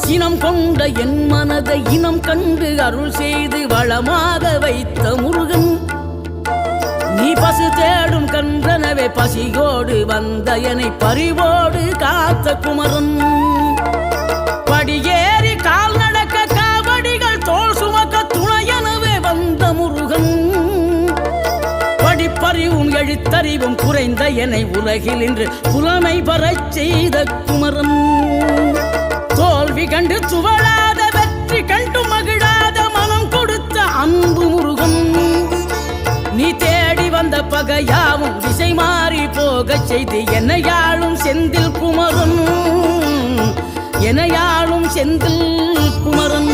சினம் கொண்ட என் மனதை இனம் கண்டு அருள் செய்து வளமாக வைத்த முருகன், நீ பசு தேடும் கன்றனவே பசியோடு வந்த என்னை பறிவோடு காத்த குமரன், படியேறி கால் நடக்க காவடிகள் தோல் சுமக்க துணையனவே வந்த முருகன், படிப்பறிவும் எழுத்தறிவும் குறைந்த என்னை உலகில் இன்று புலமை பெறச் செய்த குமரன், தோல்வி கண்டு துவளாத வெற்றி கண்டு மகிழாத மனம் கொடுத்த அன்பு முருகன், நீ தேடி வந்த பகையாவும் திசை மாறி போகச் செய்து என்னையாளும் செந்தில் குமரன், என்னையாளும் செந்தில் குமரன்.